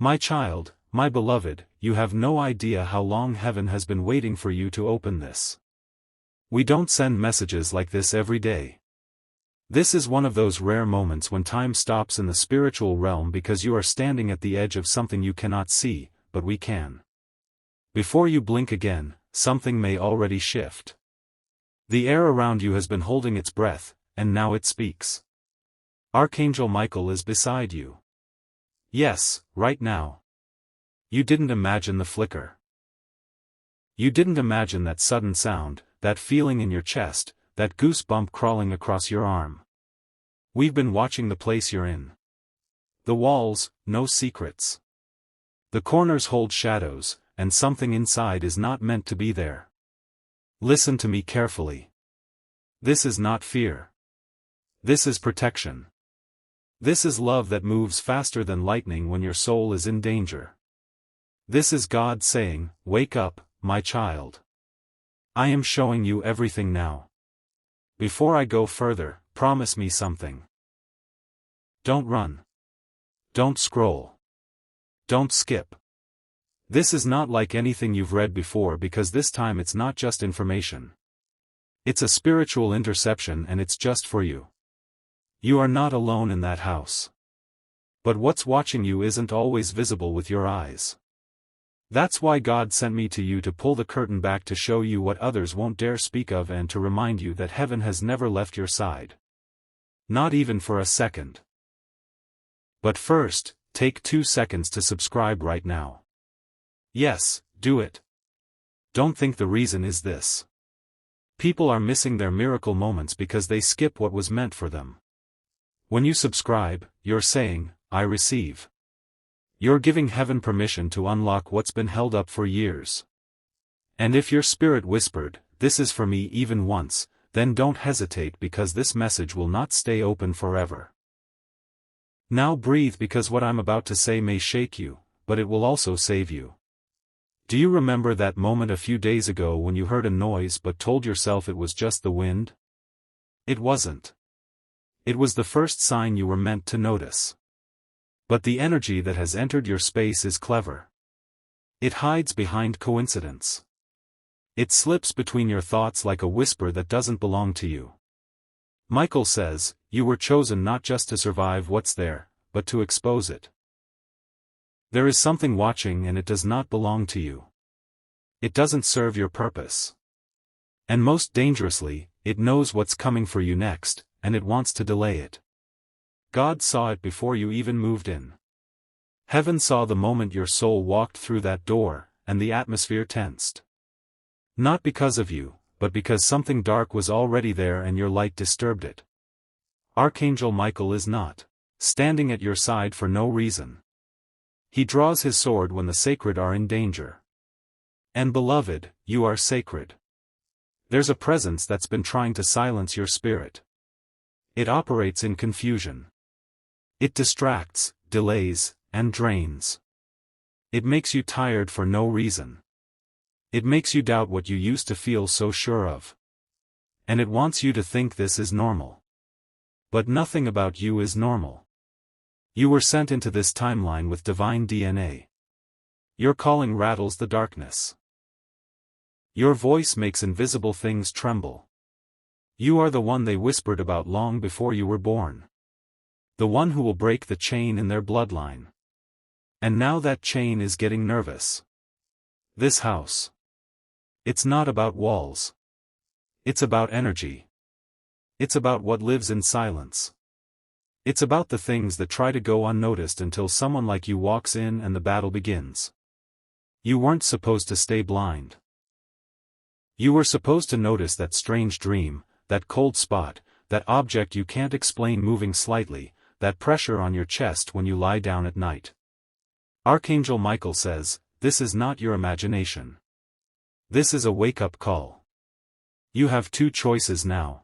My child, my beloved, you have no idea how long heaven has been waiting for you to open this. We don't send messages like this every day. This is one of those rare moments when time stops in the spiritual realm because you are standing at the edge of something you cannot see, but we can. Before you blink again, something may already shift. The air around you has been holding its breath, and now it speaks. Archangel Michael is beside you. Yes, right now. You didn't imagine the flicker. You didn't imagine that sudden sound, that feeling in your chest, that goosebump crawling across your arm. We've been watching the place you're in. The walls, no secrets. The corners hold shadows, and something inside is not meant to be there. Listen to me carefully. This is not fear. This is protection. This is love that moves faster than lightning when your soul is in danger. This is God saying, "Wake up, my child. I am showing you everything now. Before I go further, promise me something. Don't run. Don't scroll. Don't skip. This is not like anything you've read before because this time it's not just information. It's a spiritual interception and it's just for you. You are not alone in that house. But what's watching you isn't always visible with your eyes. That's why God sent me to you to pull the curtain back to show you what others won't dare speak of and to remind you that heaven has never left your side. Not even for a second. But first, take 2 seconds to subscribe right now. Yes, do it. Don't think the reason is this. People are missing their miracle moments because they skip what was meant for them. When you subscribe, you're saying, "I receive." You're giving heaven permission to unlock what's been held up for years. And if your spirit whispered, "This is for me," even once, then don't hesitate because this message will not stay open forever. Now breathe because what I'm about to say may shake you, but it will also save you. Do you remember that moment a few days ago when you heard a noise but told yourself it was just the wind? It wasn't. It was the first sign you were meant to notice. But the energy that has entered your space is clever. It hides behind coincidence. It slips between your thoughts like a whisper that doesn't belong to you. Michael says, you were chosen not just to survive what's there, but to expose it. There is something watching and it does not belong to you. It doesn't serve your purpose. And most dangerously, it knows what's coming for you next, and it wants to delay it. God saw it before you even moved in. Heaven saw the moment your soul walked through that door, and the atmosphere tensed. Not because of you, but because something dark was already there and your light disturbed it. Archangel Michael is not standing at your side for no reason. He draws his sword when the sacred are in danger. And beloved, you are sacred. There's a presence that's been trying to silence your spirit. It operates in confusion. It distracts, delays, and drains. It makes you tired for no reason. It makes you doubt what you used to feel so sure of. And it wants you to think this is normal. But nothing about you is normal. You were sent into this timeline with divine DNA. Your calling rattles the darkness. Your voice makes invisible things tremble. You are the one they whispered about long before you were born. The one who will break the chain in their bloodline. And now that chain is getting nervous. This house. It's not about walls. It's about energy. It's about what lives in silence. It's about the things that try to go unnoticed until someone like you walks in and the battle begins. You weren't supposed to stay blind. You were supposed to notice that strange dream, that cold spot, that object you can't explain moving slightly, that pressure on your chest when you lie down at night. Archangel Michael says, this is not your imagination. This is a wake-up call. You have 2 choices now.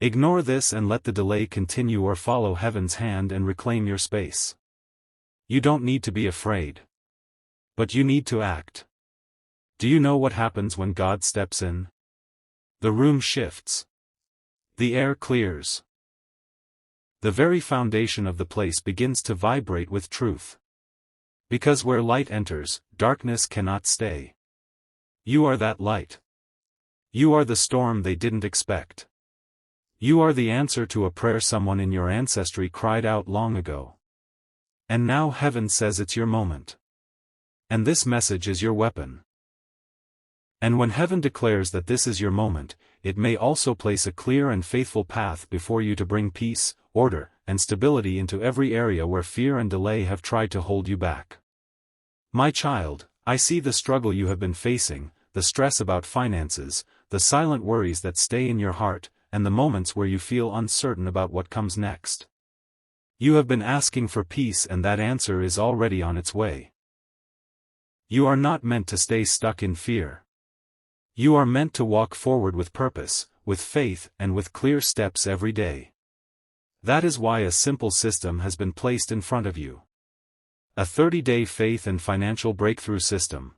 Ignore this and let the delay continue or follow heaven's hand and reclaim your space. You don't need to be afraid. But you need to act. Do you know what happens when God steps in? The room shifts. The air clears. The very foundation of the place begins to vibrate with truth. Because where light enters, darkness cannot stay. You are that light. You are the storm they didn't expect. You are the answer to a prayer someone in your ancestry cried out long ago. And now heaven says it's your moment. And this message is your weapon. And when heaven declares that this is your moment, it may also place a clear and faithful path before you to bring peace, order, and stability into every area where fear and delay have tried to hold you back. My child, I see the struggle you have been facing, the stress about finances, the silent worries that stay in your heart, and the moments where you feel uncertain about what comes next. You have been asking for peace, and that answer is already on its way. You are not meant to stay stuck in fear. You are meant to walk forward with purpose, with faith, and with clear steps every day. That is why a simple system has been placed in front of you. A 30-day faith and financial breakthrough system.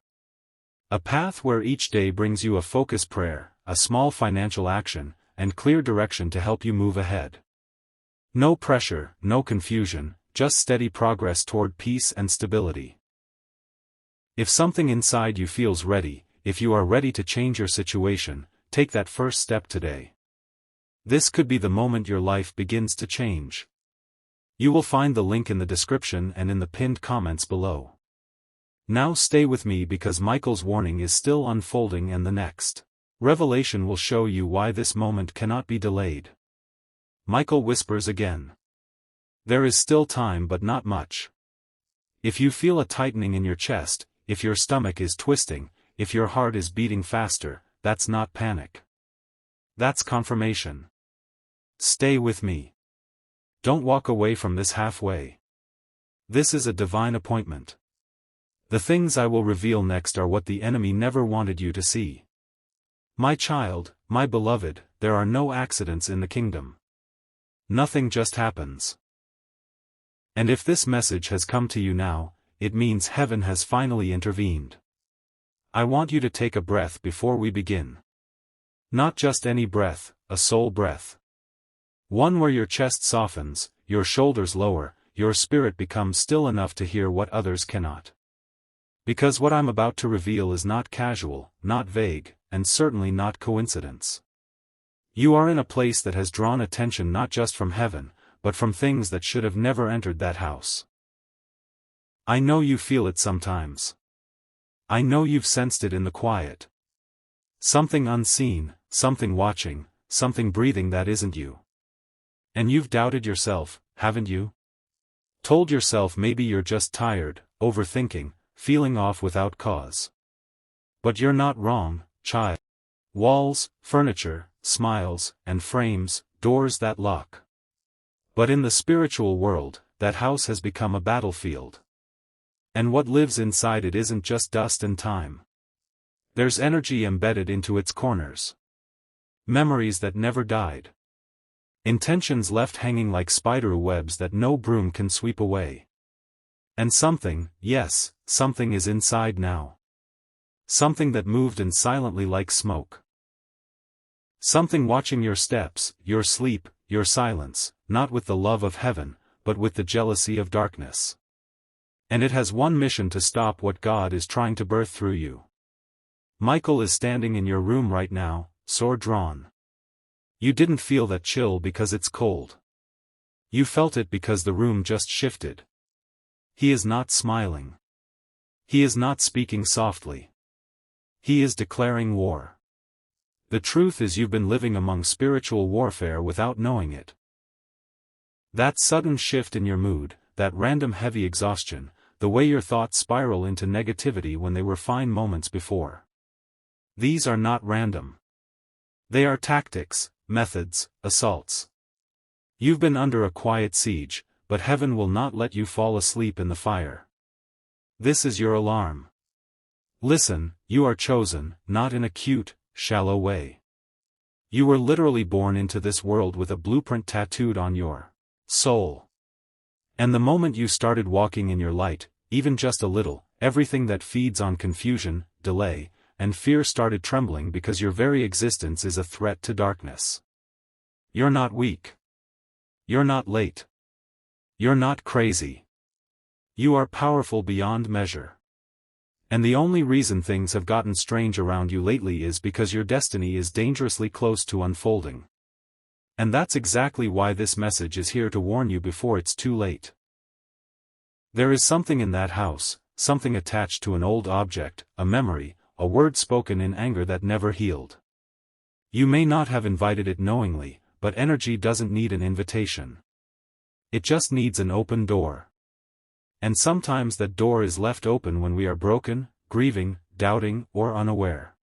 A path where each day brings you a focused prayer, a small financial action, and clear direction to help you move ahead. No pressure, no confusion, just steady progress toward peace and stability. If something inside you feels ready, if you are ready to change your situation, take that first step today. This could be the moment your life begins to change. You will find the link in the description and in the pinned comments below. Now stay with me because Michael's warning is still unfolding and the next revelation will show you why this moment cannot be delayed. Michael whispers again. There is still time but not much. If you feel a tightening in your chest, if your stomach is twisting, if your heart is beating faster, that's not panic. That's confirmation. Stay with me. Don't walk away from this halfway. This is a divine appointment. The things I will reveal next are what the enemy never wanted you to see. My child, my beloved, there are no accidents in the kingdom. Nothing just happens. And if this message has come to you now, it means heaven has finally intervened. I want you to take a breath before we begin. Not just any breath, a soul breath. One where your chest softens, your shoulders lower, your spirit becomes still enough to hear what others cannot. Because what I'm about to reveal is not casual, not vague, and certainly not coincidence. You are in a place that has drawn attention not just from heaven, but from things that should have never entered that house. I know you feel it sometimes. I know you've sensed it in the quiet. Something unseen, something watching, something breathing that isn't you. And you've doubted yourself, haven't you? Told yourself maybe you're just tired, overthinking, feeling off without cause. But you're not wrong, child. Walls, furniture, smiles, and frames, doors that lock. But in the spiritual world, that house has become a battlefield. And what lives inside it isn't just dust and time. There's energy embedded into its corners. Memories that never died. Intentions left hanging like spider webs that no broom can sweep away. And something, yes, something is inside now. Something that moved in silently like smoke. Something watching your steps, your sleep, your silence, not with the love of heaven, but with the jealousy of darkness. And it has one mission: to stop what God is trying to birth through you. Michael is standing in your room right now, sword drawn. You didn't feel that chill because it's cold. You felt it because the room just shifted. He is not smiling. He is not speaking softly. He is declaring war. The truth is, you've been living among spiritual warfare without knowing it. That sudden shift in your mood, that random heavy exhaustion, the way your thoughts spiral into negativity when they were fine moments before. These are not random. They are tactics, methods, assaults. You've been under a quiet siege, but heaven will not let you fall asleep in the fire. This is your alarm. Listen, you are chosen, not in a cute, shallow way. You were literally born into this world with a blueprint tattooed on your soul. And the moment you started walking in your light, even just a little, everything that feeds on confusion, delay, and fear started trembling, because your very existence is a threat to darkness. You're not weak. You're not late. You're not crazy. You are powerful beyond measure. And the only reason things have gotten strange around you lately is because your destiny is dangerously close to unfolding. And that's exactly why this message is here to warn you before it's too late. There is something in that house, something attached to an old object, a memory, a word spoken in anger that never healed. You may not have invited it knowingly, but energy doesn't need an invitation. It just needs an open door. And sometimes that door is left open when we are broken, grieving, doubting, or unaware.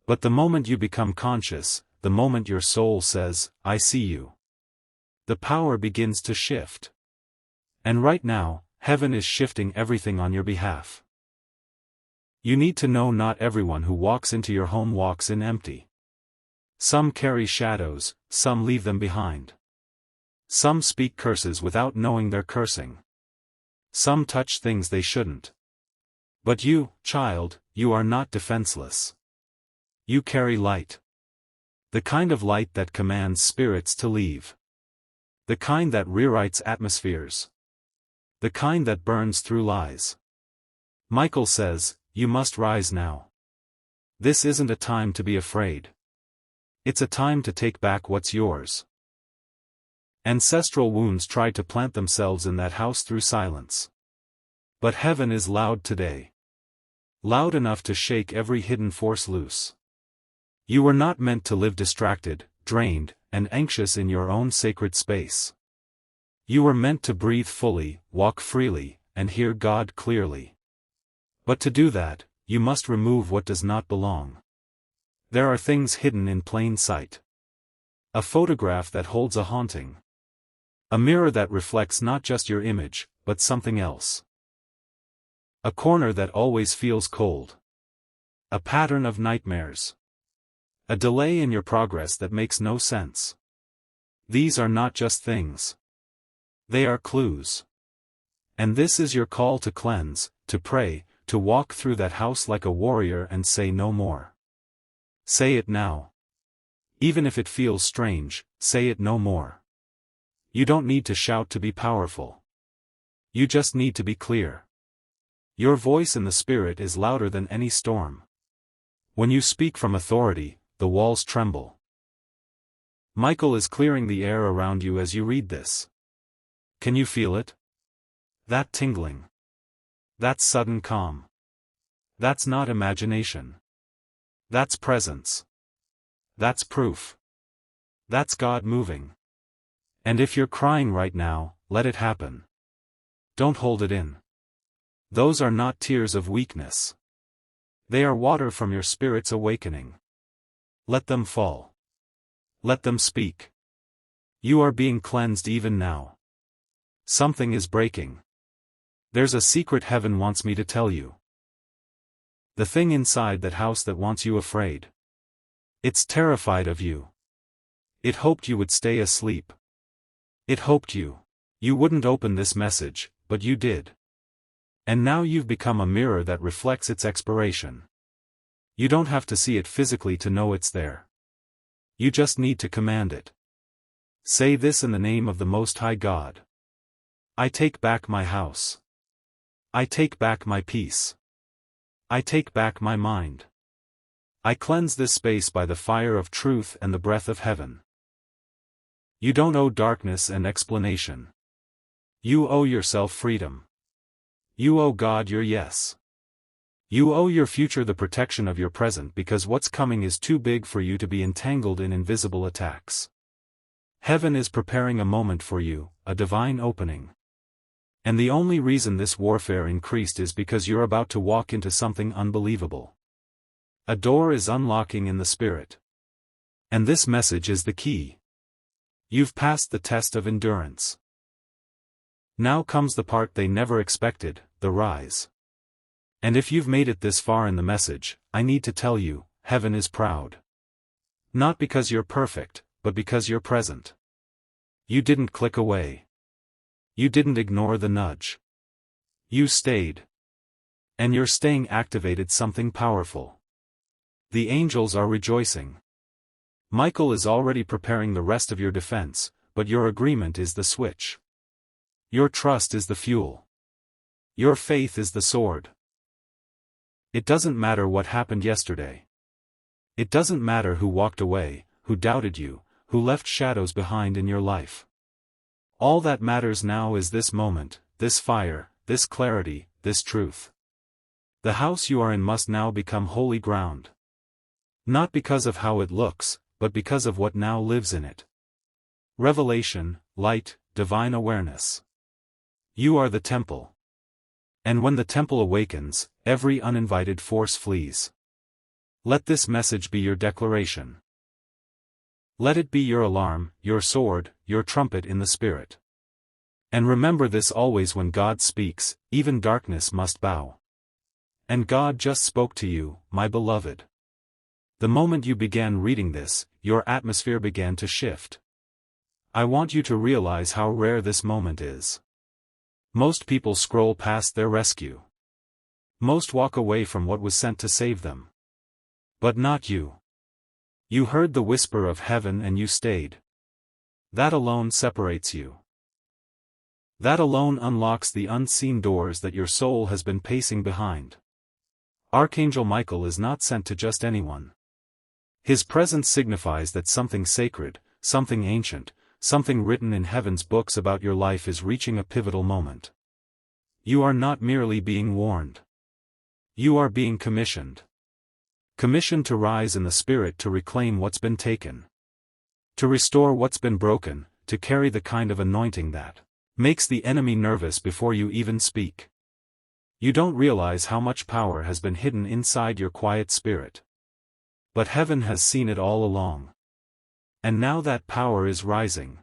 But the moment you become conscious, the moment your soul says, "I see you," the power begins to shift. And right now, heaven is shifting everything on your behalf. You need to know not everyone who walks into your home walks in empty. Some carry shadows, some leave them behind. Some speak curses without knowing they're cursing. Some touch things they shouldn't. But you, child, you are not defenseless. You carry light. The kind of light that commands spirits to leave. The kind that rewrites atmospheres. The kind that burns through lies. Michael says, you must rise now. This isn't a time to be afraid. It's a time to take back what's yours. Ancestral wounds tried to plant themselves in that house through silence. But heaven is loud today. Loud enough to shake every hidden force loose. You were not meant to live distracted, drained, and anxious in your own sacred space. You were meant to breathe fully, walk freely, and hear God clearly. But to do that, you must remove what does not belong. There are things hidden in plain sight. A photograph that holds a haunting. A mirror that reflects not just your image, but something else. A corner that always feels cold. A pattern of nightmares. A delay in your progress that makes no sense. These are not just things. They are clues. And this is your call to cleanse, to pray, to walk through that house like a warrior and say no more. Say it now. Even if it feels strange, say it no more. You don't need to shout to be powerful. You just need to be clear. Your voice in the spirit is louder than any storm. When you speak from authority, the walls tremble. Michael is clearing the air around you as you read this. Can you feel it? That tingling. That sudden calm. That's not imagination. That's presence. That's proof. That's God moving. And if you're crying right now, let it happen. Don't hold it in. Those are not tears of weakness. They are water from your spirit's awakening. Let them fall. Let them speak. You are being cleansed even now. Something is breaking. There's a secret heaven wants me to tell you. The thing inside that house that wants you afraid. It's terrified of you. It hoped you would stay asleep. It hoped you wouldn't open this message, but you did. And now you've become a mirror that reflects its expiration. You don't have to see it physically to know it's there. You just need to command it. Say this in the name of the Most High God. I take back my house. I take back my peace. I take back my mind. I cleanse this space by the fire of truth and the breath of heaven. You don't owe darkness an explanation. You owe yourself freedom. You owe God your yes. You owe your future the protection of your present because what's coming is too big for you to be entangled in invisible attacks. Heaven is preparing a moment for you, a divine opening. And the only reason this warfare increased is because you're about to walk into something unbelievable. A door is unlocking in the spirit. And this message is the key. You've passed the test of endurance. Now comes the part they never expected, the rise. And if you've made it this far in the message, I need to tell you, heaven is proud. Not because you're perfect, but because you're present. You didn't click away. You didn't ignore the nudge. You stayed. And your staying activated something powerful. The angels are rejoicing. Michael is already preparing the rest of your defense, but your agreement is the switch. Your trust is the fuel. Your faith is the sword. It doesn't matter what happened yesterday. It doesn't matter who walked away, who doubted you, who left shadows behind in your life. All that matters now is this moment, this fire, this clarity, this truth. The house you are in must now become holy ground. Not because of how it looks, but because of what now lives in it. Revelation, light, divine awareness. You are the temple. And when the temple awakens, every uninvited force flees. Let this message be your declaration. Let it be your alarm, your sword, your trumpet in the Spirit. And remember this always: when God speaks, even darkness must bow. And God just spoke to you, my beloved. The moment you began reading this, your atmosphere began to shift. I want you to realize how rare this moment is. Most people scroll past their rescue. Most walk away from what was sent to save them. But not you. You heard the whisper of heaven and you stayed. That alone separates you. That alone unlocks the unseen doors that your soul has been pacing behind. Archangel Michael is not sent to just anyone. His presence signifies that something sacred, something ancient, something written in heaven's books about your life is reaching a pivotal moment. You are not merely being warned. You are being commissioned. Commissioned to rise in the Spirit, to reclaim what's been taken. To restore what's been broken, to carry the kind of anointing that makes the enemy nervous before you even speak. You don't realize how much power has been hidden inside your quiet spirit. But heaven has seen it all along. And now that power is rising.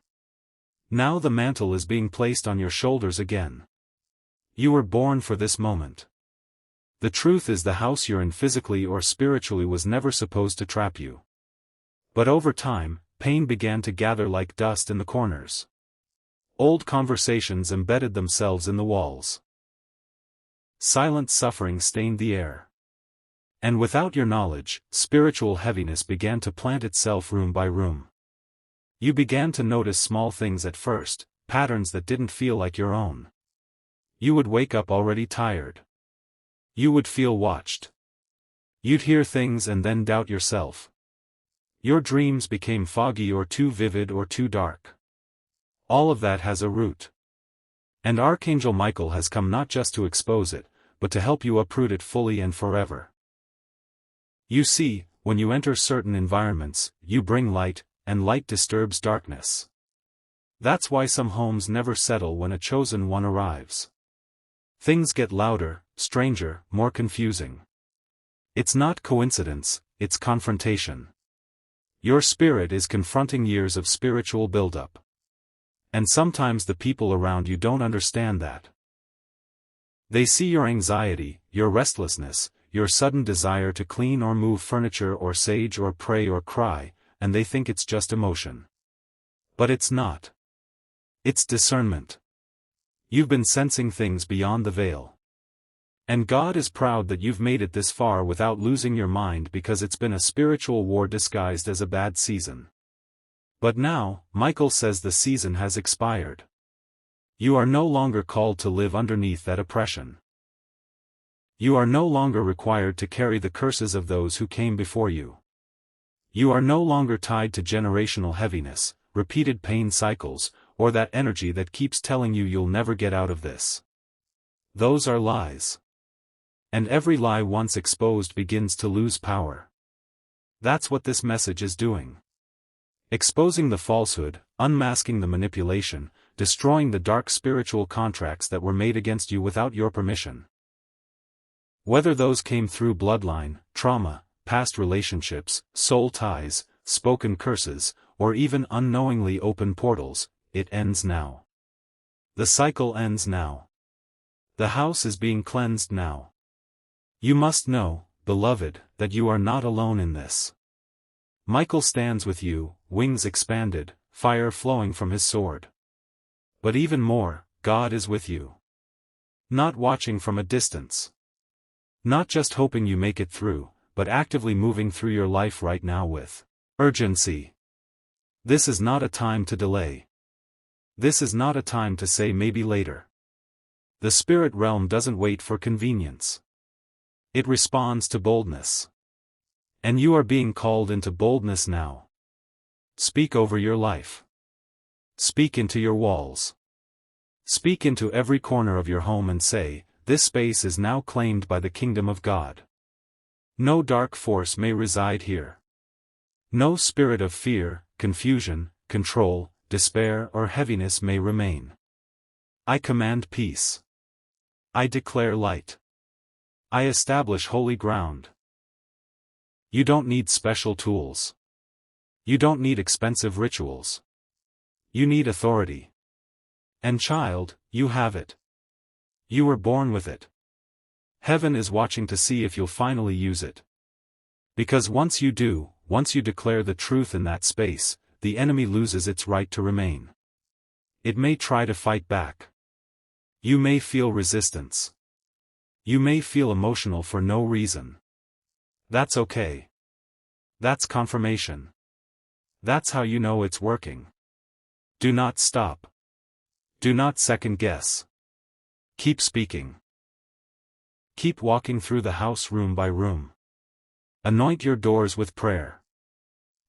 Now the mantle is being placed on your shoulders again. You were born for this moment. The truth is, the house you're in, physically or spiritually, was never supposed to trap you. But over time, pain began to gather like dust in the corners. Old conversations embedded themselves in the walls. Silent suffering stained the air. And without your knowledge, spiritual heaviness began to plant itself room by room. You began to notice small things at first, patterns that didn't feel like your own. You would wake up already tired. You would feel watched. You'd hear things and then doubt yourself. Your dreams became foggy or too vivid or too dark. All of that has a root. And Archangel Michael has come not just to expose it, but to help you uproot it fully and forever. You see, when you enter certain environments, you bring light, and light disturbs darkness. That's why some homes never settle when a chosen one arrives. Things get louder, stranger, more confusing. It's not coincidence, it's confrontation. Your spirit is confronting years of spiritual buildup. And sometimes the people around you don't understand that. They see your anxiety, your restlessness, your sudden desire to clean or move furniture or sage or pray or cry, and they think it's just emotion. But it's not. It's discernment. You've been sensing things beyond the veil. And God is proud that you've made it this far without losing your mind, because it's been a spiritual war disguised as a bad season. But now, Michael says the season has expired. You are no longer called to live underneath that oppression. You are no longer required to carry the curses of those who came before you. You are no longer tied to generational heaviness, repeated pain cycles, or that energy that keeps telling you you'll never get out of this. Those are lies. And every lie once exposed begins to lose power. That's what this message is doing. Exposing the falsehood, unmasking the manipulation, destroying the dark spiritual contracts that were made against you without your permission. Whether those came through bloodline, trauma, past relationships, soul ties, spoken curses, or even unknowingly open portals, it ends now. The cycle ends now. The house is being cleansed now. You must know, beloved, that you are not alone in this. Michael stands with you, wings expanded, fire flowing from his sword. But even more, God is with you. Not watching from a distance. Not just hoping you make it through, but actively moving through your life right now with urgency. This is not a time to delay. This is not a time to say maybe later. The spirit realm doesn't wait for convenience. It responds to boldness. And you are being called into boldness now. Speak over your life. Speak into your walls. Speak into every corner of your home and say, "This space is now claimed by the kingdom of God. No dark force may reside here. No spirit of fear, confusion, control, despair or heaviness may remain. I command peace. I declare light. I establish holy ground." You don't need special tools. You don't need expensive rituals. You need authority. And child, you have it. You were born with it. Heaven is watching to see if you'll finally use it. Because once you do, once you declare the truth in that space, the enemy loses its right to remain. It may try to fight back. You may feel resistance. You may feel emotional for no reason. That's okay. That's confirmation. That's how you know it's working. Do not stop. Do not second guess. Keep speaking. Keep walking through the house room by room. Anoint your doors with prayer.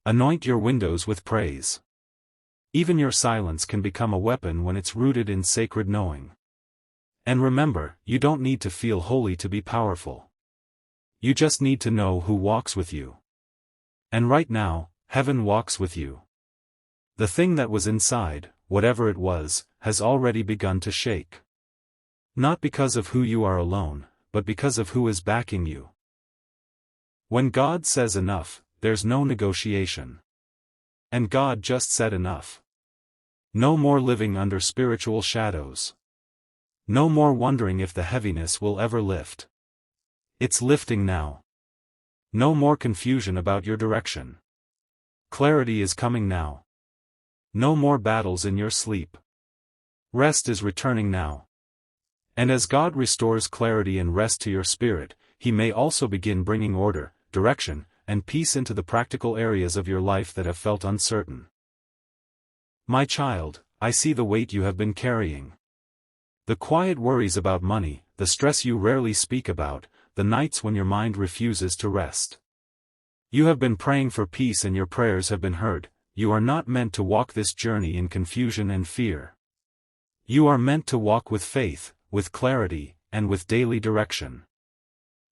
Anoint your windows with praise. Even your silence can become a weapon when it's rooted in sacred knowing. And remember, you don't need to feel holy to be powerful. You just need to know who walks with you. And right now, heaven walks with you. The thing that was inside, whatever it was, has already begun to shake. Not because of who you are alone, but because of who is backing you. When God says enough, there's no negotiation. And God just said enough. No more living under spiritual shadows. No more wondering if the heaviness will ever lift. It's lifting now. No more confusion about your direction. Clarity is coming now. No more battles in your sleep. Rest is returning now. And as God restores clarity and rest to your spirit, He may also begin bringing order, direction, and peace into the practical areas of your life that have felt uncertain. My child, I see the weight you have been carrying. The quiet worries about money, the stress you rarely speak about, the nights when your mind refuses to rest. You have been praying for peace and your prayers have been heard. You are not meant to walk this journey in confusion and fear. You are meant to walk with faith, with clarity, and with daily direction.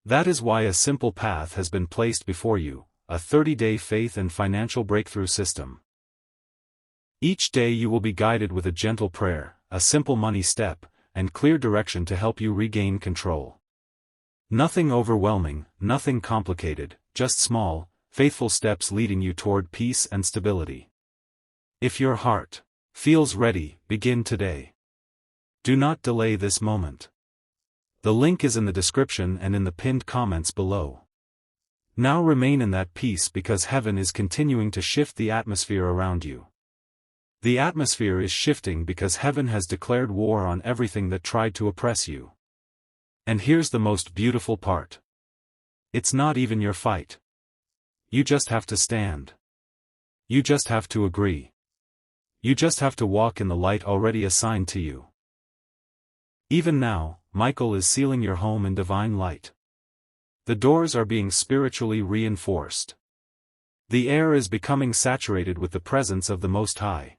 That is why a simple path has been placed before you, a 30-day faith and financial breakthrough system. Each day you will be guided with a gentle prayer, a simple money step, and clear direction to help you regain control. Nothing overwhelming, nothing complicated, just small, faithful steps leading you toward peace and stability. If your heart feels ready, begin today. Do not delay this moment. The link is in the description and in the pinned comments below. Now remain in that peace because heaven is continuing to shift the atmosphere around you. The atmosphere is shifting because heaven has declared war on everything that tried to oppress you. And here's the most beautiful part. It's not even your fight. You just have to stand. You just have to agree. You just have to walk in the light already assigned to you. Even now, Michael is sealing your home in divine light. The doors are being spiritually reinforced. The air is becoming saturated with the presence of the Most High.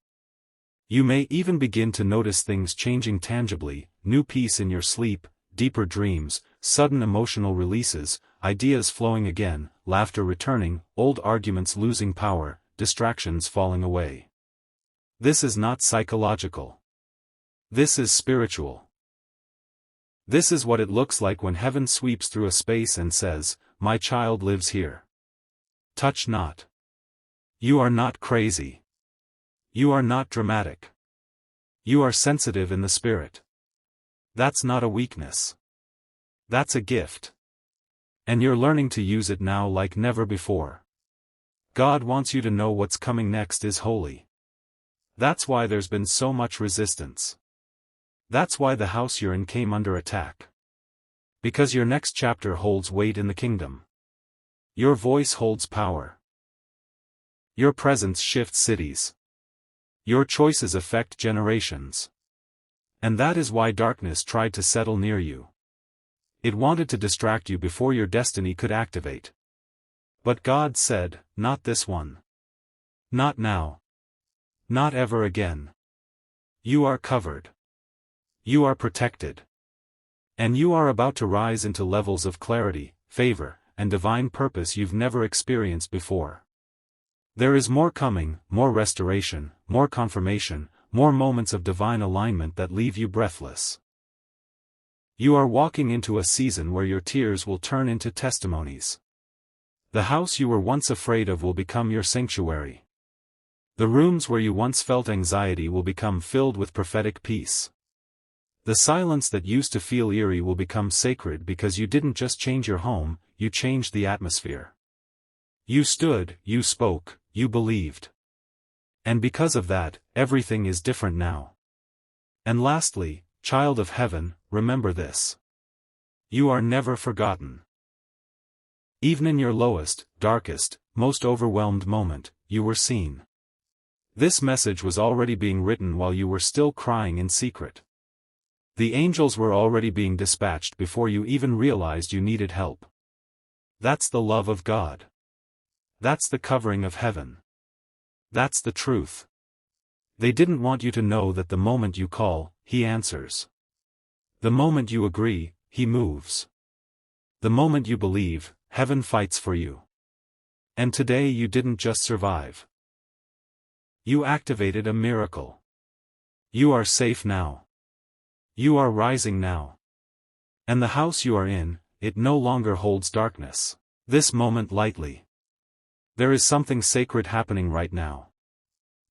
You may even begin to notice things changing tangibly, new peace in your sleep, deeper dreams, sudden emotional releases, ideas flowing again, laughter returning, old arguments losing power, distractions falling away. This is not psychological. This is spiritual. This is what it looks like when heaven sweeps through a space and says, "My child lives here. Touch not. You are not crazy. You are not dramatic. You are sensitive in the spirit. That's not a weakness. That's a gift. And you're learning to use it now like never before. God wants you to know what's coming next is holy. That's why there's been so much resistance. That's why the house you're in came under attack. Because your next chapter holds weight in the kingdom. Your voice holds power. Your presence shifts cities. Your choices affect generations. And that is why darkness tried to settle near you. It wanted to distract you before your destiny could activate. But God said, not this one. Not now. Not ever again. You are covered. You are protected. And you are about to rise into levels of clarity, favor, and divine purpose you've never experienced before. There is more coming, more restoration, more confirmation, more moments of divine alignment that leave you breathless. You are walking into a season where your tears will turn into testimonies. The house you were once afraid of will become your sanctuary. The rooms where you once felt anxiety will become filled with prophetic peace. The silence that used to feel eerie will become sacred because you didn't just change your home, you changed the atmosphere. You stood, you spoke, you believed. And because of that, everything is different now. And lastly, child of heaven, remember this. You are never forgotten. Even in your lowest, darkest, most overwhelmed moment, you were seen. This message was already being written while you were still crying in secret. The angels were already being dispatched before you even realized you needed help. That's the love of God. That's the covering of heaven. That's the truth. They didn't want you to know that the moment you call, He answers. The moment you agree, He moves. The moment you believe, heaven fights for you. And today you didn't just survive. You activated a miracle. You are safe now. You are rising now. And the house you are in, it no longer holds darkness. This moment lightly. There is something sacred happening right now.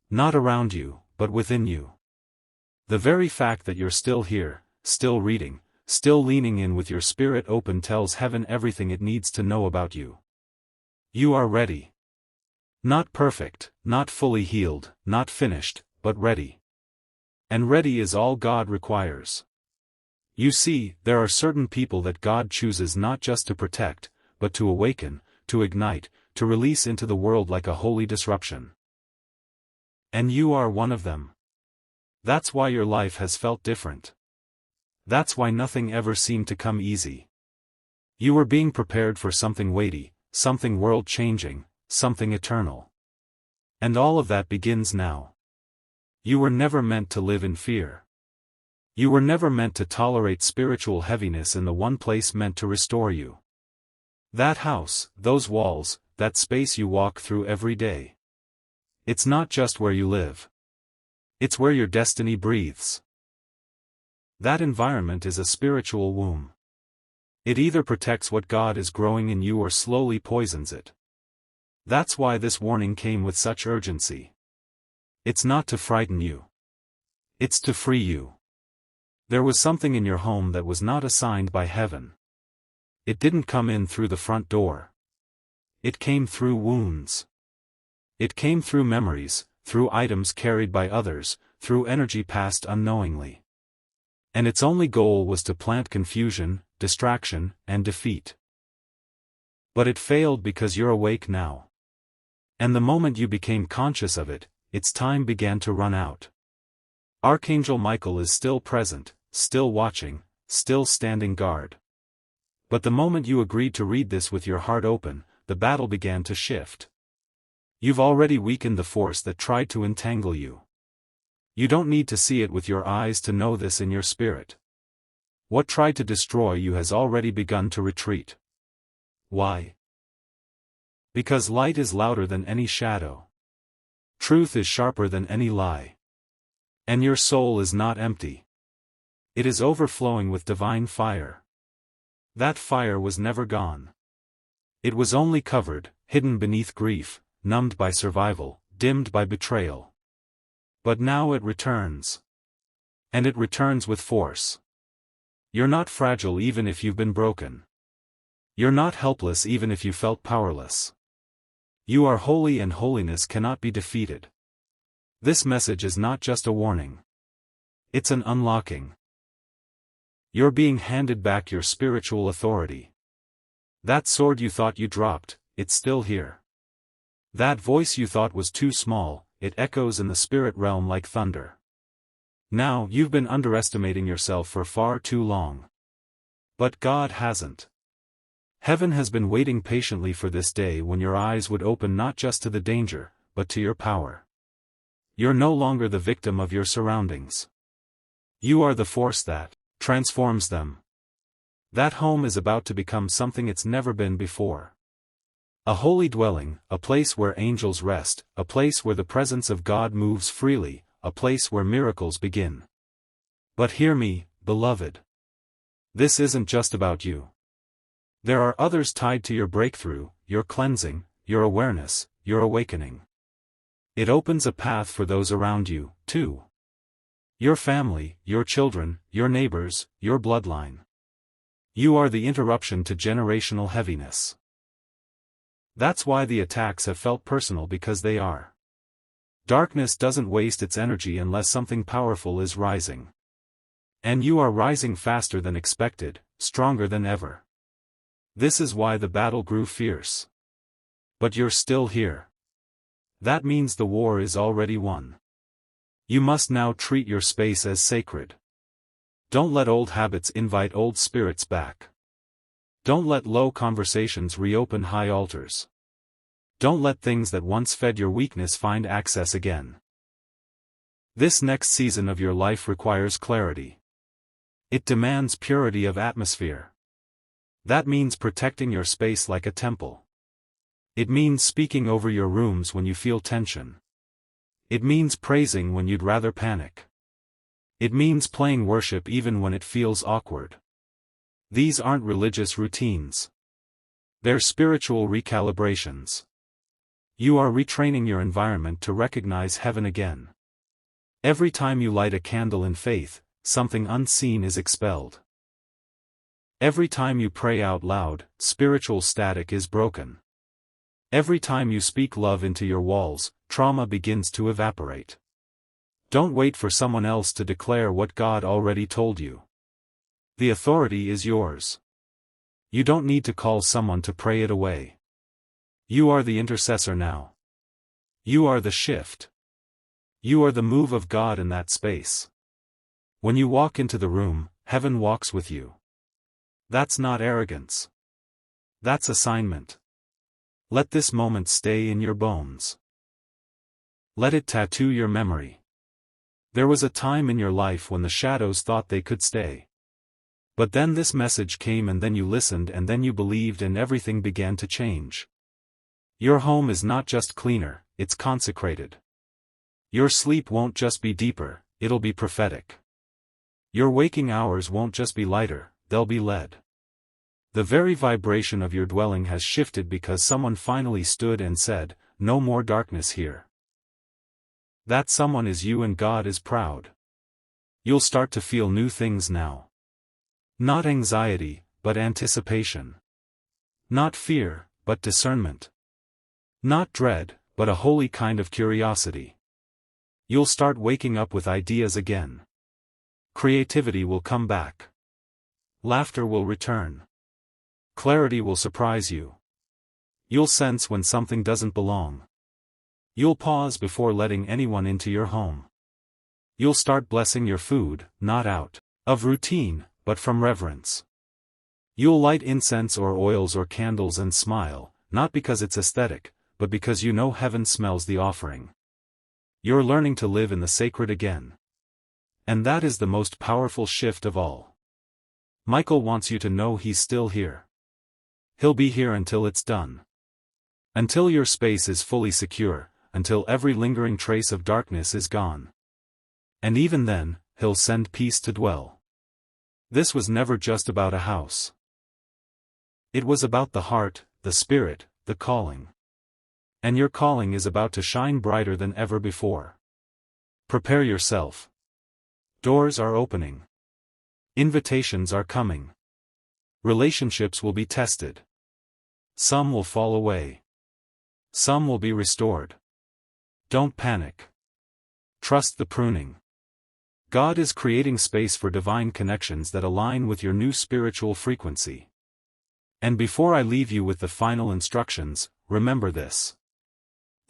Not around you, but within you. The very fact that you're still here, still reading, still leaning in with your spirit open tells heaven everything it needs to know about you. You are ready. Not perfect, not fully healed, not finished, but ready. And ready is all God requires. You see, there are certain people that God chooses not just to protect, but to awaken, to ignite, to release into the world like a holy disruption. And you are one of them. That's why your life has felt different. That's why nothing ever seemed to come easy. You were being prepared for something weighty, something world-changing, something eternal. And all of that begins now. You were never meant to live in fear. You were never meant to tolerate spiritual heaviness in the one place meant to restore you. That house, those walls, that space you walk through every day. It's not just where you live. It's where your destiny breathes. That environment is a spiritual womb. It either protects what God is growing in you or slowly poisons it. That's why this warning came with such urgency. It's not to frighten you. It's to free you. There was something in your home that was not assigned by heaven. It didn't come in through the front door. It came through wounds. It came through memories, through items carried by others, through energy passed unknowingly. And its only goal was to plant confusion, distraction, and defeat. But it failed because you're awake now. And the moment you became conscious of it, its time began to run out. Archangel Michael is still present, still watching, still standing guard. But the moment you agreed to read this with your heart open, the battle began to shift. You've already weakened the force that tried to entangle you. You don't need to see it with your eyes to know this in your spirit. What tried to destroy you has already begun to retreat. Why? Because light is louder than any shadow. Truth is sharper than any lie. And your soul is not empty. It is overflowing with divine fire. That fire was never gone. It was only covered, hidden beneath grief, numbed by survival, dimmed by betrayal. But now it returns. And it returns with force. You're not fragile even if you've been broken. You're not helpless even if you felt powerless. You are holy and holiness cannot be defeated. This message is not just a warning. It's an unlocking. You're being handed back your spiritual authority. That sword you thought you dropped, it's still here. That voice you thought was too small, it echoes in the spirit realm like thunder. Now, you've been underestimating yourself for far too long. But God hasn't. Heaven has been waiting patiently for this day when your eyes would open not just to the danger, but to your power. You're no longer the victim of your surroundings. You are the force that transforms them. That home is about to become something it's never been before. A holy dwelling, a place where angels rest, a place where the presence of God moves freely, a place where miracles begin. But hear me, beloved. This isn't just about you. There are others tied to your breakthrough, your cleansing, your awareness, your awakening. It opens a path for those around you, too. Your family, your children, your neighbors, your bloodline. You are the interruption to generational heaviness. That's why the attacks have felt personal, because they are. Darkness doesn't waste its energy unless something powerful is rising. And you are rising faster than expected, stronger than ever. This is why the battle grew fierce. But you're still here. That means the war is already won. You must now treat your space as sacred. Don't let old habits invite old spirits back. Don't let low conversations reopen high altars. Don't let things that once fed your weakness find access again. This next season of your life requires clarity. It demands purity of atmosphere. That means protecting your space like a temple. It means speaking over your rooms when you feel tension. It means praising when you'd rather panic. It means playing worship even when it feels awkward. These aren't religious routines. They're spiritual recalibrations. You are retraining your environment to recognize heaven again. Every time you light a candle in faith, something unseen is expelled. Every time you pray out loud, spiritual static is broken. Every time you speak love into your walls, trauma begins to evaporate. Don't wait for someone else to declare what God already told you. The authority is yours. You don't need to call someone to pray it away. You are the intercessor now. You are the shift. You are the move of God in that space. When you walk into the room, heaven walks with you. That's not arrogance. That's assignment. Let this moment stay in your bones. Let it tattoo your memory. There was a time in your life when the shadows thought they could stay. But then this message came, and then you listened, and then you believed, and everything began to change. Your home is not just cleaner, it's consecrated. Your sleep won't just be deeper, it'll be prophetic. Your waking hours won't just be lighter, they'll be led. The very vibration of your dwelling has shifted because someone finally stood and said, "No more darkness here." That someone is you, and God is proud. You'll start to feel new things now. Not anxiety, but anticipation. Not fear, but discernment. Not dread, but a holy kind of curiosity. You'll start waking up with ideas again. Creativity will come back. Laughter will return. Clarity will surprise you. You'll sense when something doesn't belong. You'll pause before letting anyone into your home. You'll start blessing your food, not out of routine, but from reverence. You'll light incense or oils or candles and smile, not because it's aesthetic, but because you know heaven smells the offering. You're learning to live in the sacred again. And that is the most powerful shift of all. Michael wants you to know he's still here. He'll be here until it's done. Until your space is fully secure, until every lingering trace of darkness is gone. And even then, he'll send peace to dwell. This was never just about a house. It was about the heart, the spirit, the calling. And your calling is about to shine brighter than ever before. Prepare yourself. Doors are opening. Invitations are coming. Relationships will be tested. Some will fall away. Some will be restored. Don't panic. Trust the pruning. God is creating space for divine connections that align with your new spiritual frequency. And before I leave you with the final instructions, remember this.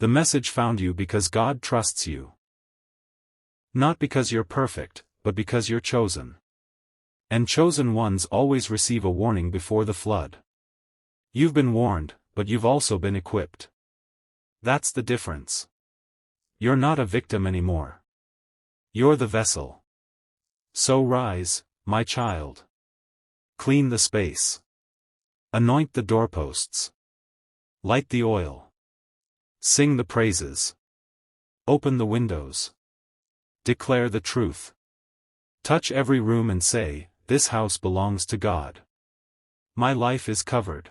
The message found you because God trusts you. Not because you're perfect, but because you're chosen. And chosen ones always receive a warning before the flood. You've been warned, but you've also been equipped. That's the difference. You're not a victim anymore. You're the vessel. So rise, my child. Clean the space. Anoint the doorposts. Light the oil. Sing the praises. Open the windows. Declare the truth. Touch every room and say, "This house belongs to God. My life is covered.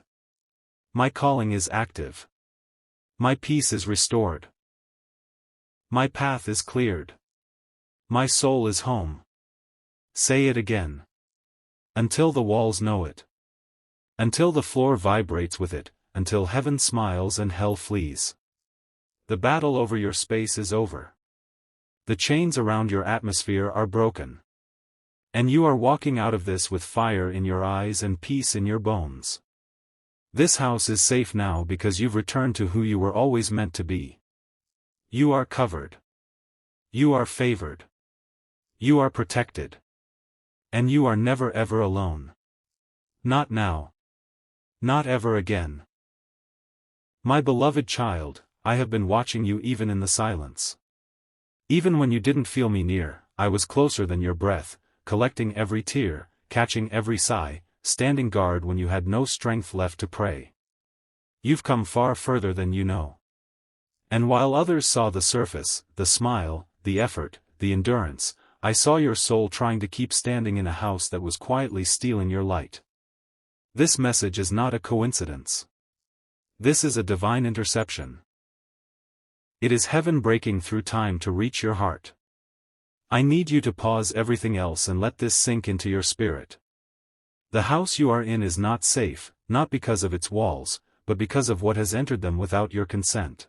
My calling is active. My peace is restored. My path is cleared. My soul is home." Say it again. Until the walls know it. Until the floor vibrates with it, until heaven smiles and hell flees. The battle over your space is over. The chains around your atmosphere are broken. And you are walking out of this with fire in your eyes and peace in your bones. This house is safe now because you've returned to who you were always meant to be. You are covered. You are favored. You are protected. And you are never ever alone. Not now. Not ever again. My beloved child, I have been watching you even in the silence. Even when you didn't feel me near, I was closer than your breath, collecting every tear, catching every sigh, standing guard when you had no strength left to pray. You've come far further than you know. And while others saw the surface, the smile, the effort, the endurance, I saw your soul trying to keep standing in a house that was quietly stealing your light. This message is not a coincidence. This is a divine interception. It is heaven breaking through time to reach your heart. I need you to pause everything else and let this sink into your spirit. The house you are in is not safe, not because of its walls, but because of what has entered them without your consent.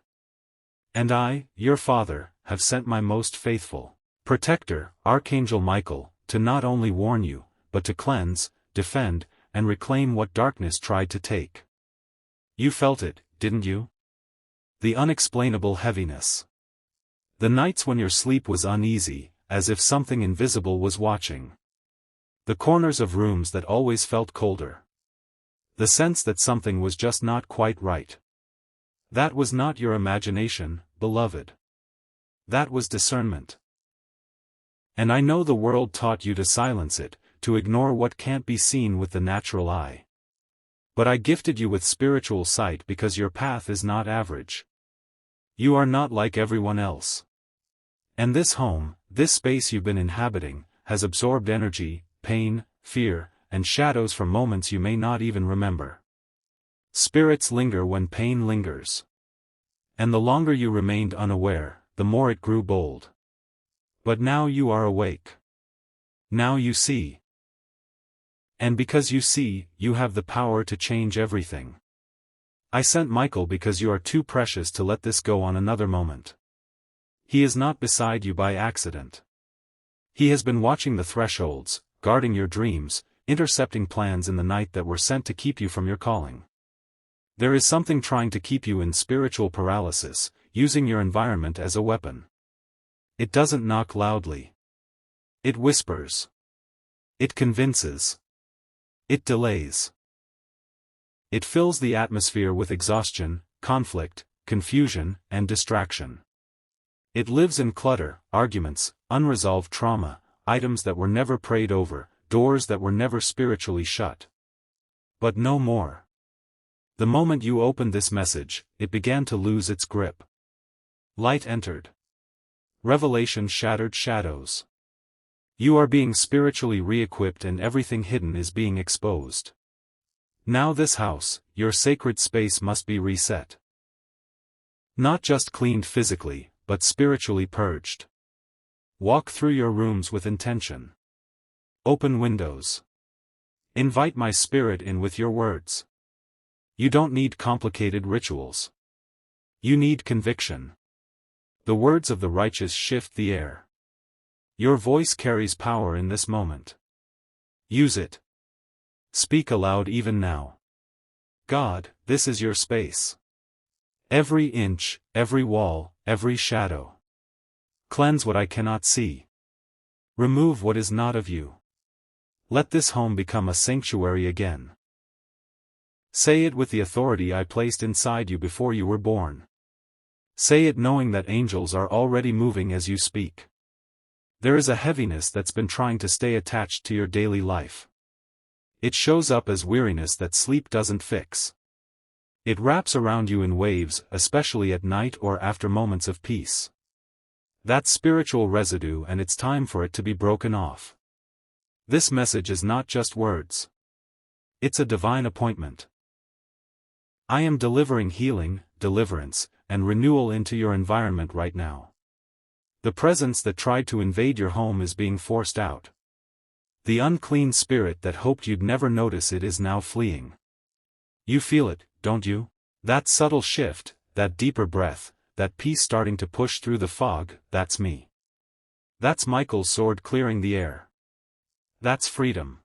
And I, your Father, have sent my most faithful protector, Archangel Michael, to not only warn you, but to cleanse, defend, and reclaim what darkness tried to take. You felt it, didn't you? The unexplainable heaviness. The nights when your sleep was uneasy, as if something invisible was watching. The corners of rooms that always felt colder. The sense that something was just not quite right. That was not your imagination, beloved. That was discernment. And I know the world taught you to silence it, to ignore what can't be seen with the natural eye. But I gifted you with spiritual sight because your path is not average. You are not like everyone else. And this home, this space you've been inhabiting, has absorbed energy, pain, fear, and shadows from moments you may not even remember. Spirits linger when pain lingers. And the longer you remained unaware, the more it grew bold. But now you are awake. Now you see. And because you see, you have the power to change everything. I sent Michael because you are too precious to let this go on another moment. He is not beside you by accident. He has been watching the thresholds, guarding your dreams, intercepting plans in the night that were sent to keep you from your calling. There is something trying to keep you in spiritual paralysis, using your environment as a weapon. It doesn't knock loudly. It whispers. It convinces. It delays. It fills the atmosphere with exhaustion, conflict, confusion, and distraction. It lives in clutter, arguments, unresolved trauma, items that were never prayed over, doors that were never spiritually shut. But no more. The moment you opened this message, it began to lose its grip. Light entered. Revelation shattered shadows. You are being spiritually re-equipped and everything hidden is being exposed. Now this house, your sacred space must be reset. Not just cleaned physically, but spiritually purged. Walk through your rooms with intention. Open windows. Invite my spirit in with your words. You don't need complicated rituals. You need conviction. The words of the righteous shift the air. Your voice carries power in this moment. Use it. Speak aloud even now. God, this is your space. Every inch, every wall, every shadow. Cleanse what I cannot see. Remove what is not of you. Let this home become a sanctuary again. Say it with the authority I placed inside you before you were born. Say it knowing that angels are already moving as you speak. There is a heaviness that's been trying to stay attached to your daily life. It shows up as weariness that sleep doesn't fix. It wraps around you in waves, especially at night or after moments of peace. That's spiritual residue, and it's time for it to be broken off. This message is not just words. It's a divine appointment. I am delivering healing, deliverance, and renewal into your environment right now. The presence that tried to invade your home is being forced out. The unclean spirit that hoped you'd never notice it is now fleeing. You feel it, don't you? That subtle shift, that deeper breath, that peace starting to push through the fog, that's me. That's Michael's sword clearing the air. That's freedom.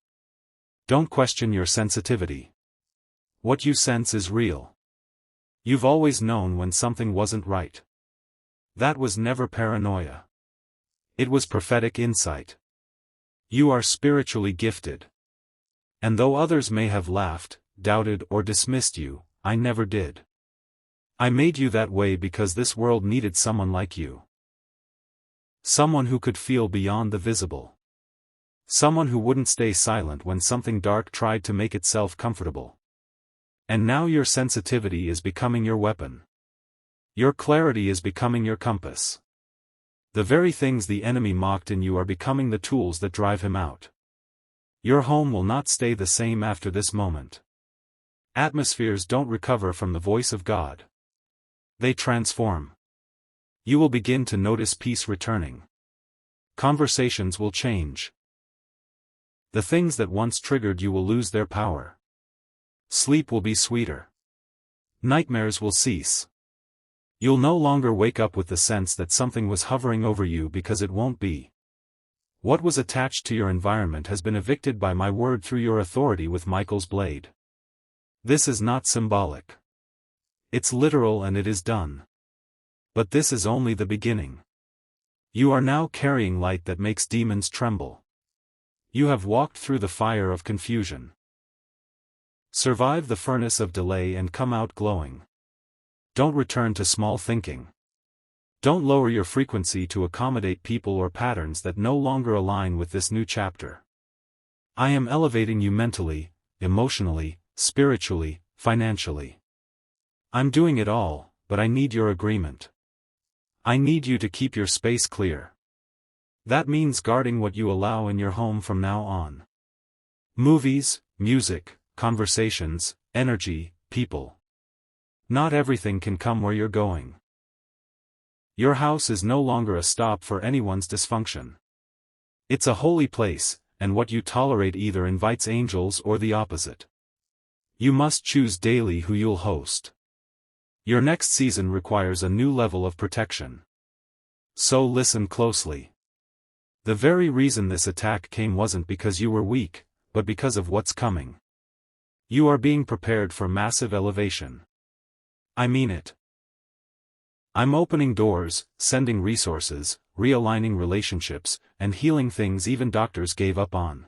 Don't question your sensitivity. What you sense is real. You've always known when something wasn't right. That was never paranoia. It was prophetic insight. You are spiritually gifted. And though others may have laughed, doubted, or dismissed you, I never did. I made you that way because this world needed someone like you. Someone who could feel beyond the visible. Someone who wouldn't stay silent when something dark tried to make itself comfortable. And now your sensitivity is becoming your weapon. Your clarity is becoming your compass. The very things the enemy mocked in you are becoming the tools that drive him out. Your home will not stay the same after this moment. Atmospheres don't recover from the voice of God. They transform. You will begin to notice peace returning. Conversations will change. The things that once triggered you will lose their power. Sleep will be sweeter. Nightmares will cease. You'll no longer wake up with the sense that something was hovering over you, because it won't be. What was attached to your environment has been evicted by my word through your authority with Michael's blade. This is not symbolic. It's literal, and it is done. But this is only the beginning. You are now carrying light that makes demons tremble. You have walked through the fire of confusion. Survive the furnace of delay and come out glowing. Don't return to small thinking. Don't lower your frequency to accommodate people or patterns that no longer align with this new chapter. I am elevating you mentally, emotionally, spiritually, financially. I'm doing it all, but I need your agreement. I need you to keep your space clear. That means guarding what you allow in your home from now on. Movies, music, conversations, energy, people. Not everything can come where you're going. Your house is no longer a stop for anyone's dysfunction. It's a holy place, and what you tolerate either invites angels or the opposite. You must choose daily who you'll host. Your next season requires a new level of protection. So listen closely. The very reason this attack came wasn't because you were weak, but because of what's coming. You are being prepared for massive elevation. I mean it. I'm opening doors, sending resources, realigning relationships, and healing things even doctors gave up on.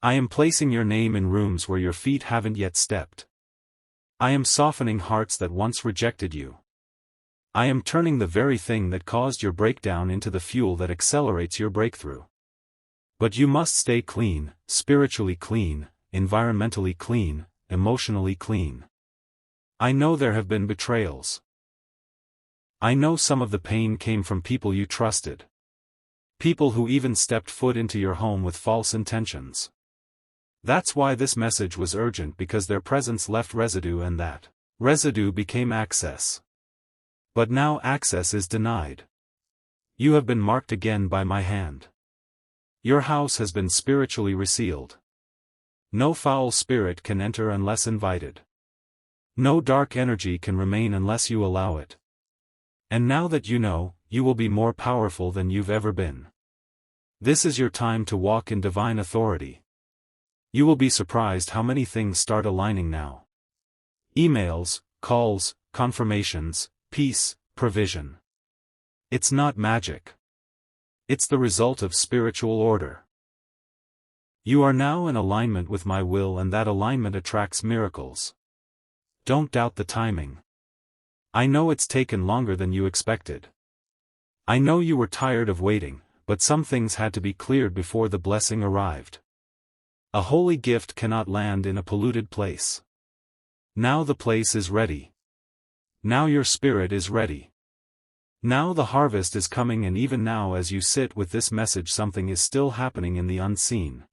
I am placing your name in rooms where your feet haven't yet stepped. I am softening hearts that once rejected you. I am turning the very thing that caused your breakdown into the fuel that accelerates your breakthrough. But you must stay clean, spiritually clean, environmentally clean, emotionally clean. I know there have been betrayals. I know some of the pain came from people you trusted. People who even stepped foot into your home with false intentions. That's why this message was urgent, because their presence left residue, and that residue became access. But now access is denied. You have been marked again by my hand. Your house has been spiritually resealed. No foul spirit can enter unless invited. No dark energy can remain unless you allow it. And now that you know, you will be more powerful than you've ever been. This is your time to walk in divine authority. You will be surprised how many things start aligning now. Emails, calls, confirmations, peace, provision. It's not magic. It's the result of spiritual order. You are now in alignment with my will, and that alignment attracts miracles. Don't doubt the timing. I know it's taken longer than you expected. I know you were tired of waiting, but some things had to be cleared before the blessing arrived. A holy gift cannot land in a polluted place. Now the place is ready. Now your spirit is ready. Now the harvest is coming, and even now as you sit with this message, something is still happening in the unseen.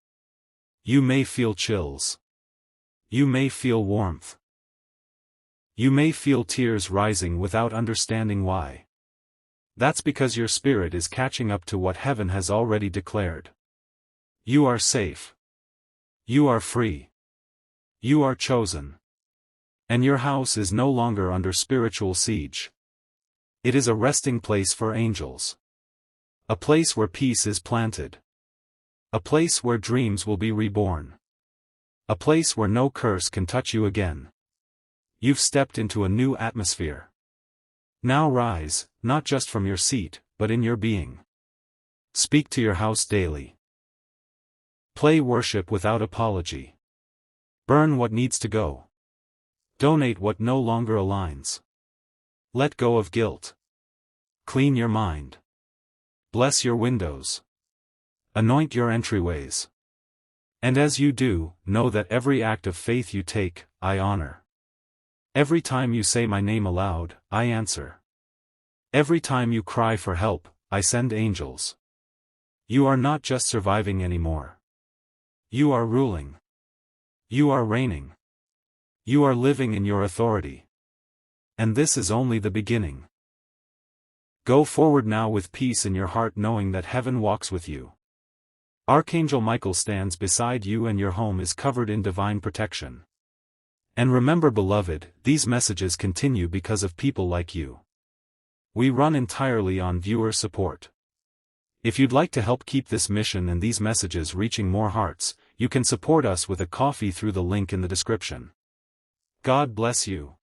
You may feel chills. You may feel warmth. You may feel tears rising without understanding why. That's because your spirit is catching up to what heaven has already declared. You are safe. You are free. You are chosen. And your house is no longer under spiritual siege. It is a resting place for angels. A place where peace is planted. A place where dreams will be reborn. A place where no curse can touch you again. You've stepped into a new atmosphere. Now rise, not just from your seat, but in your being. Speak to your house daily. Play worship without apology. Burn what needs to go. Donate what no longer aligns. Let go of guilt. Clean your mind. Bless your windows. Anoint your entryways. And as you do, know that every act of faith you take, I honor. Every time you say my name aloud, I answer. Every time you cry for help, I send angels. You are not just surviving anymore. You are ruling. You are reigning. You are living in your authority. And this is only the beginning. Go forward now with peace in your heart, knowing that heaven walks with you. Archangel Michael stands beside you, and your home is covered in divine protection. And remember, beloved, these messages continue because of people like you. We run entirely on viewer support. If you'd like to help keep this mission and these messages reaching more hearts, you can support us with a coffee through the link in the description. God bless you.